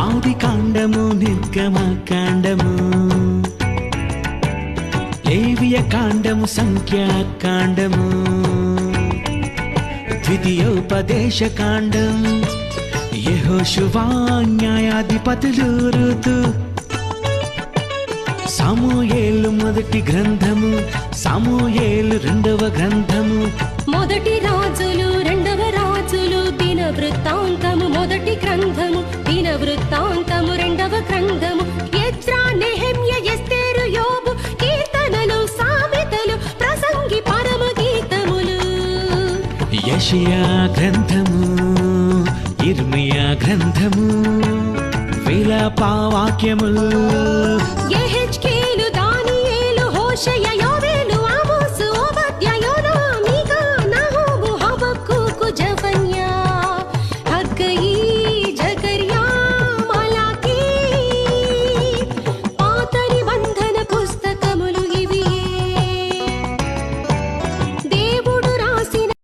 ఆది కాండము నిర్గమ కాండము లేవియ కాండము సంఖ్యాకాండము ద్వితీయోపదేశ కాండం యెహోషువ న్యాయాధిపతులు ఋతు సమూయేలు మొదటి గ్రంథము సమూయేలు రెండవ గ్రంథము మొదటి రాజులు రెండవ రాజులు దిన వృత్తాంతము మొదటి గ్రంథము దిన వృత్తాంతము రెండవ గ్రంథము ఎజ్రా నెహెమ్య ఎస్తేరు యోబు కీర్తనలు సామెతలు ప్రసంగి పరమ గీతములు యెషయా గ్రంథము ఇర్మియా గ్రంథము విలాప వాక్యములు యెహెజ్కేలు దానియేలు హోషేయ